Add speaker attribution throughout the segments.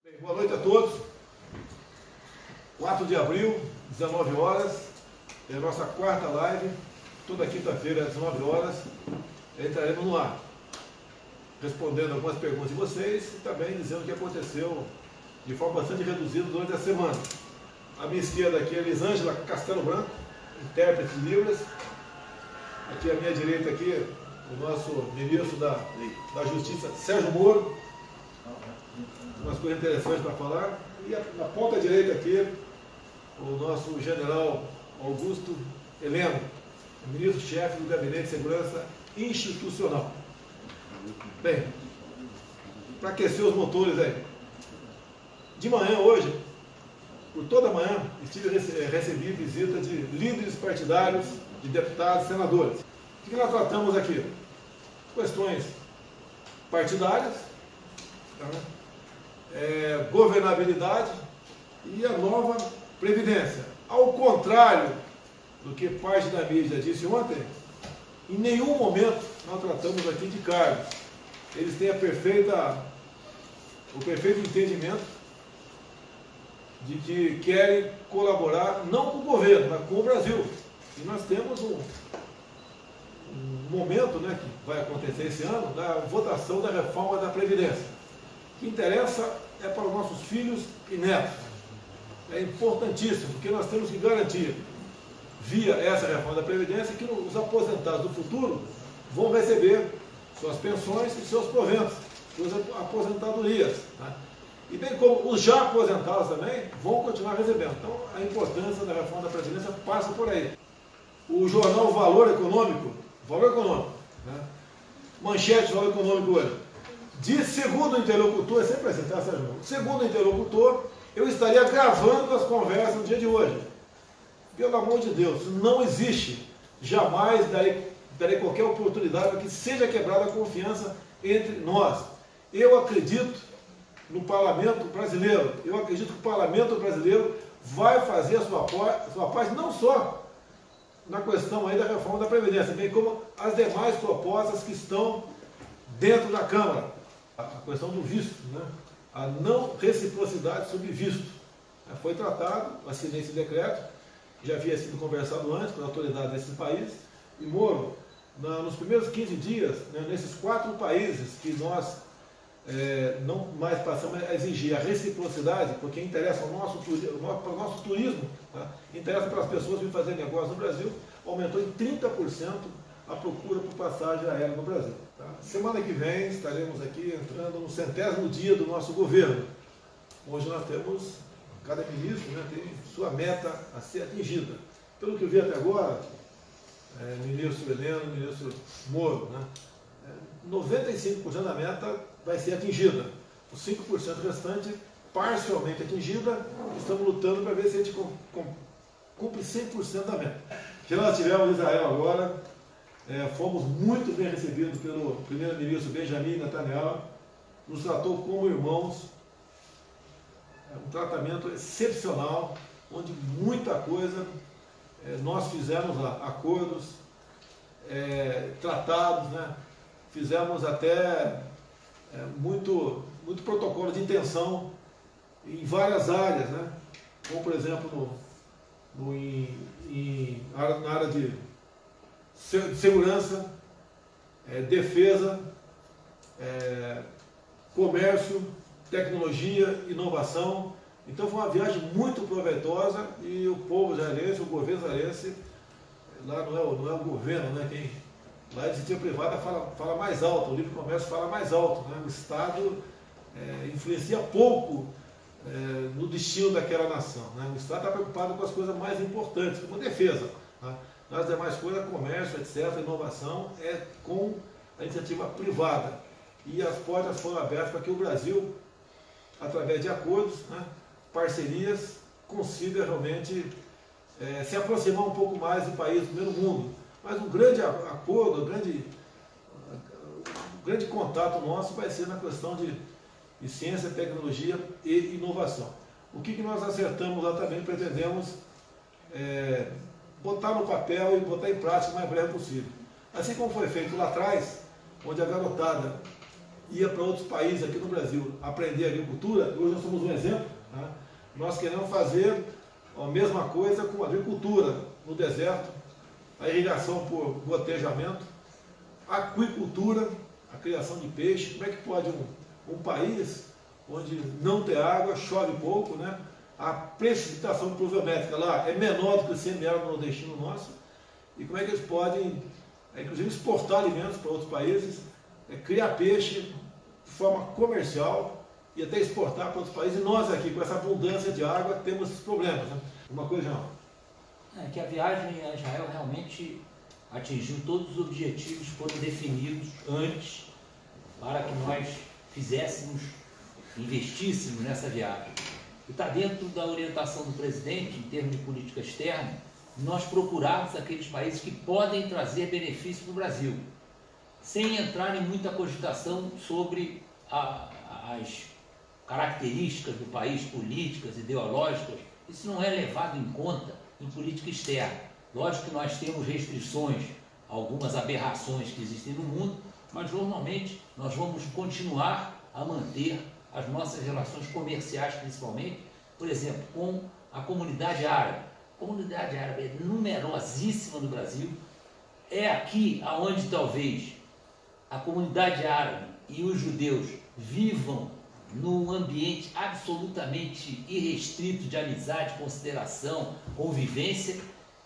Speaker 1: Bem, boa noite a todos. 4 de abril, 19 horas, é a nossa quarta live. Toda quinta-feira, às 19 horas, entraremos no ar, respondendo algumas perguntas de vocês e também dizendo o que aconteceu de forma bastante reduzida durante a semana. À minha esquerda aqui é Elisângela Castelo Branco, intérprete de Libras. Aqui à minha direita aqui, o nosso ministro da Justiça, Sérgio Moro. Umas coisas interessantes para falar. E na ponta direita aqui, o nosso general Augusto Heleno, ministro-chefe do Gabinete de Segurança Institucional. Bem, para aquecer os motores aí, de manhã hoje, por toda a manhã, recebi visita de líderes partidários, de deputados, senadores. O que nós tratamos aqui? Questões partidárias, governabilidade e a nova Previdência. Ao contrário do que parte da mídia disse ontem, em nenhum momento nós tratamos aqui de cargos. Eles têm o perfeito entendimento de que querem colaborar não com o governo, mas com o Brasil. E nós temos um momento, né, que vai acontecer esse ano, da votação da reforma da Previdência. O que interessa é para os nossos filhos e netos. É importantíssimo, porque nós temos que garantir, via essa reforma da Previdência, que os aposentados do futuro vão receber suas pensões e seus proventos, suas aposentadorias. Né? E bem como os já aposentados também vão continuar recebendo. Então, a importância da reforma da Previdência passa por aí. O jornal Valor Econômico, né? Manchete Valor Econômico hoje, diz, segundo o interlocutor, é sempre assim, tá, Sérgio? Segundo o interlocutor, eu estaria gravando as conversas no dia de hoje. Pelo amor de Deus, não existe. Jamais darei qualquer oportunidade para que seja quebrada a confiança entre nós. Eu acredito no parlamento brasileiro. Eu acredito que o parlamento brasileiro vai fazer a sua parte, não só na questão aí da reforma da Previdência, bem como as demais propostas que estão dentro da Câmara. A questão do visto, né? A não reciprocidade sobre visto. Foi tratado, assinei esse decreto, já havia sido conversado antes com as autoridades desse país, e Moro, nos primeiros 15 dias, né, nesses 4 países que nós não mais passamos a exigir a reciprocidade, porque interessa para o nosso turismo, tá? Interessa para as pessoas virem fazer negócio no Brasil, aumentou em 30% a procura por passagem aérea no Brasil. Tá? Semana que vem estaremos aqui entrando no 100º dia do nosso governo. Hoje nós temos, cada ministro, né, tem sua meta a ser atingida. Pelo que eu vi até agora, ministro Heleno, ministro Moro, né, 95% da meta vai ser atingida. Os 5% restante, parcialmente atingida, estamos lutando para ver se a gente cumpre 100% da meta. Que nós tivemos em Israel agora, fomos muito bem recebidos pelo primeiro-ministro Benjamin Netanyahu, nos tratou como irmãos, um tratamento excepcional, onde muita coisa nós fizemos lá, acordos, tratados, né? Fizemos até muito protocolo de intenção em várias áreas, né? Como por exemplo na área de segurança, defesa, comércio, tecnologia, inovação. Então foi uma viagem muito proveitosa e o povo israelense, o governo israelense, lá não é o governo, né? Lá a iniciativa privada fala mais alto, o livre comércio fala mais alto, né? O Estado influencia pouco no destino daquela nação, né? O Estado está preocupado com as coisas mais importantes, como defesa. Tá? Nas demais coisas, comércio, etc., inovação, é com a iniciativa privada. E as portas foram abertas para que o Brasil, através de acordos, né, parcerias, consiga realmente se aproximar um pouco mais do país do primeiro mundo. Mas um grande acordo, um grande contato nosso vai ser na questão de ciência, tecnologia e inovação. O que nós acertamos lá também, pretendemos botar no papel e botar em prática o mais breve possível. Assim como foi feito lá atrás, onde a garotada ia para outros países aqui no Brasil aprender agricultura, hoje nós somos um exemplo, né? Nós queremos fazer a mesma coisa com a agricultura no deserto, a irrigação por gotejamento, a aquicultura, a criação de peixe. Como é que pode um país onde não tem água, chove pouco, né? A precipitação pluviométrica lá é menor do que o semiárido nordestino nosso, e como é que eles podem, inclusive, exportar alimentos para outros países, criar peixe de forma comercial e até exportar para outros países, e nós aqui, com essa abundância de água, temos esses problemas, né? Uma coisa, João?
Speaker 2: É que a viagem a Israel realmente atingiu todos os objetivos que foram definidos antes para que nós fizéssemos, investíssemos nessa viagem. E está dentro da orientação do presidente, em termos de política externa, nós procurarmos aqueles países que podem trazer benefício para o Brasil, sem entrar em muita cogitação sobre as características do país, políticas, ideológicas. Isso não é levado em conta em política externa. Lógico que nós temos restrições, algumas aberrações que existem no mundo, mas normalmente nós vamos continuar a manter as nossas relações comerciais, principalmente, por exemplo, com a comunidade árabe. A comunidade árabe é numerosíssima no Brasil, é aqui onde talvez a comunidade árabe e os judeus vivam num ambiente absolutamente irrestrito de amizade, consideração, convivência,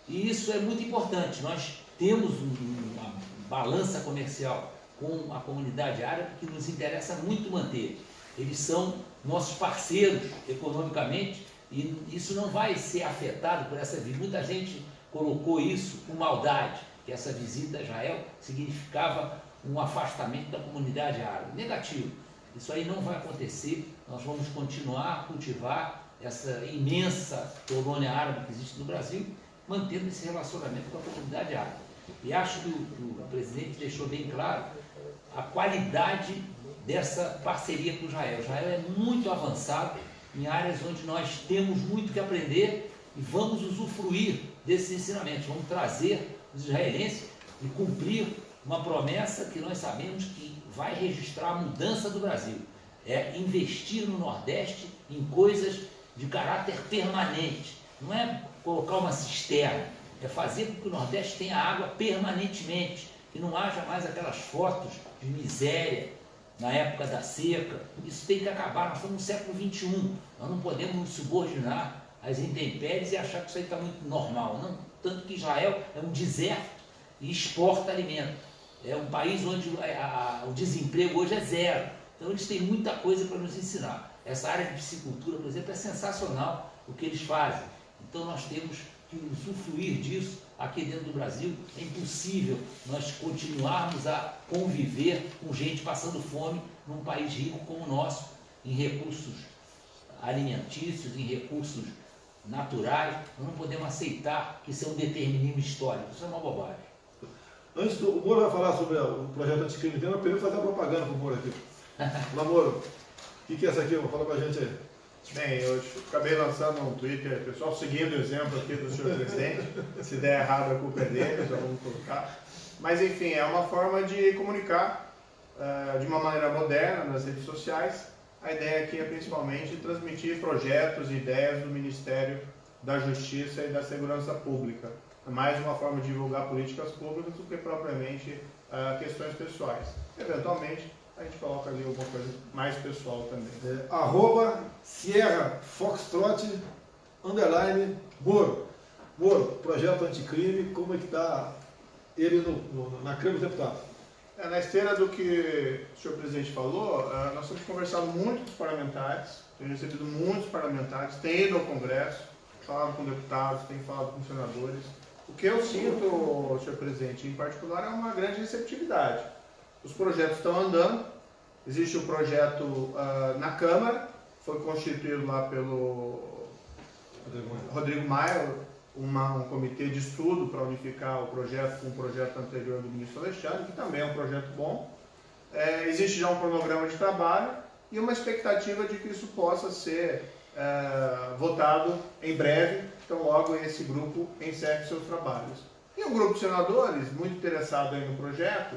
Speaker 2: e isso é muito importante. Nós temos uma balança comercial com a comunidade árabe que nos interessa muito manter. Eles são nossos parceiros economicamente e isso não vai ser afetado por essa visita. Muita gente colocou isso com maldade, que essa visita a Israel significava um afastamento da comunidade árabe. Negativo. Isso aí não vai acontecer. Nós vamos continuar a cultivar essa imensa colônia árabe que existe no Brasil, mantendo esse relacionamento com a comunidade árabe. E acho que o presidente deixou bem claro a qualidade dessa parceria com Israel. Israel é muito avançado em áreas onde nós temos muito que aprender e vamos usufruir desses ensinamentos. Vamos trazer os israelenses e cumprir uma promessa que nós sabemos que vai registrar a mudança do Brasil. É investir no Nordeste em coisas de caráter permanente. Não é colocar uma cisterna, é fazer com que o Nordeste tenha água permanentemente, que não haja mais aquelas fotos de miséria na época da seca. Isso tem que acabar. Nós estamos no século XXI, nós não podemos nos subordinar às intempéries e achar que isso aí está muito normal. Não. Tanto que Israel é um deserto e exporta alimento. É um país onde o desemprego hoje é zero. Então eles têm muita coisa para nos ensinar. Essa área de piscicultura, por exemplo, é sensacional o que eles fazem. Então nós temos que usufruir disso aqui dentro do Brasil. É impossível nós continuarmos a conviver com gente passando fome num país rico como o nosso, em recursos alimentícios, em recursos naturais. Nós não podemos aceitar que isso é um determinismo histórico. Isso é uma bobagem.
Speaker 1: Antes do Moro vai falar sobre o projeto anticrime dele, eu primeiro fazer a propaganda para o Moro aqui. Olá, Moro. O que é essa aqui? Fala para a gente aí.
Speaker 3: Bem, eu acabei lançando um Twitter, pessoal, seguindo o exemplo aqui do senhor presidente. Se der errado, a culpa é dele, já vamos colocar. Mas, enfim, é uma forma de comunicar de uma maneira moderna nas redes sociais. A ideia aqui é principalmente transmitir projetos e ideias do Ministério da Justiça e da Segurança Pública. É mais uma forma de divulgar políticas públicas do que propriamente questões pessoais. Eventualmente, a gente coloca ali alguma coisa mais pessoal também.
Speaker 1: @Sierra Foxtrot _Moro. Moro, projeto anticrime, como é que está ele na Câmara dos Deputados?
Speaker 3: Na esteira do que o senhor presidente falou, nós temos conversado muito com os parlamentares, temos recebido muitos parlamentares, tem ido ao Congresso, falado com deputados, tem falado com senadores. O que eu sinto, senhor presidente, em particular, é uma grande receptividade. Os projetos estão andando, existe um projeto na Câmara, foi constituído lá pelo Rodrigo Maia, um comitê de estudo para unificar o projeto com o projeto anterior do ministro Alexandre, que também é um projeto bom. Existe já um cronograma de trabalho e uma expectativa de que isso possa ser votado em breve, então logo esse grupo encerre seus trabalhos. E um grupo de senadores, muito interessado aí no projeto,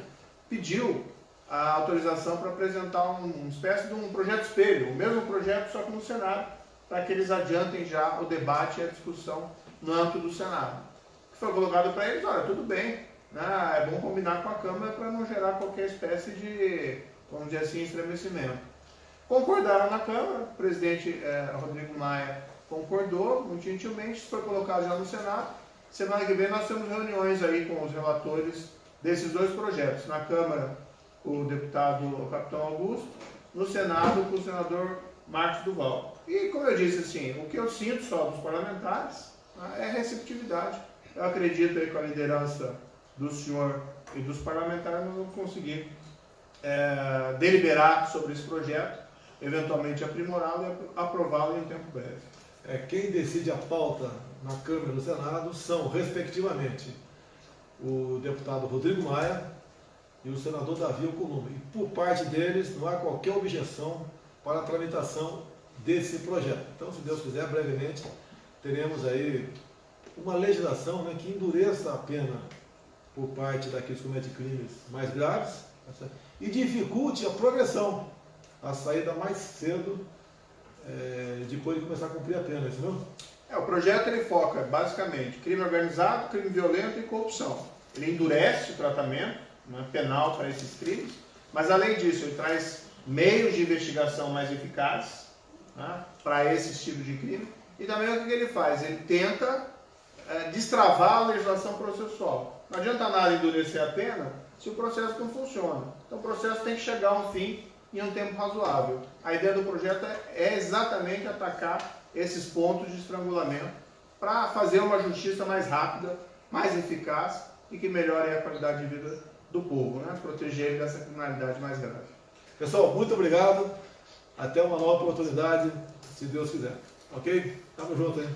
Speaker 3: pediu a autorização para apresentar uma espécie de um projeto espelho, o mesmo projeto, só que no Senado, para que eles adiantem já o debate e a discussão no âmbito do Senado. Foi colocado para eles, olha, tudo bem, né? É bom combinar com a Câmara para não gerar qualquer espécie de, vamos dizer assim, estremecimento. Concordaram na Câmara, o presidente Rodrigo Maia concordou, muito gentilmente, foi colocado já no Senado. Semana que vem nós temos reuniões aí com os relatores desses dois projetos. Na Câmara, o deputado o capitão Augusto, no Senado, com o senador Marcos Duval. E, como eu disse, assim, o que eu sinto só dos parlamentares, né, é receptividade. Eu acredito aí com a liderança do senhor e dos parlamentares, nós vamos conseguir deliberar sobre esse projeto, eventualmente aprimorá-lo e aprová-lo em um tempo breve.
Speaker 1: Quem decide a pauta na Câmara e no Senado são, respectivamente, o deputado Rodrigo Maia e o senador Davi Alcolumbre. E por parte deles não há qualquer objeção para a tramitação desse projeto. Então, se Deus quiser, brevemente teremos aí uma legislação, né, que endureça a pena por parte daqueles que cometem crimes mais graves e dificulte a progressão, a saída mais cedo depois de começar a cumprir a pena, entendeu?
Speaker 3: O projeto ele foca basicamente crime organizado, crime violento e corrupção. Ele endurece o tratamento, né, penal para esses crimes, mas além disso ele traz meios de investigação mais eficazes, né, para esses tipos de crime. E também o que ele faz? Ele tenta destravar a legislação processual. Não adianta nada endurecer a pena se o processo não funciona. Então o processo tem que chegar a um fim em um tempo razoável. A ideia do projeto é exatamente atacar esses pontos de estrangulamento para fazer uma justiça mais rápida, mais eficaz e que melhore a qualidade de vida do povo, né? Proteger ele dessa criminalidade mais grave.
Speaker 1: Pessoal, muito obrigado. Até uma nova oportunidade, se Deus quiser. Ok? Tamo junto, hein?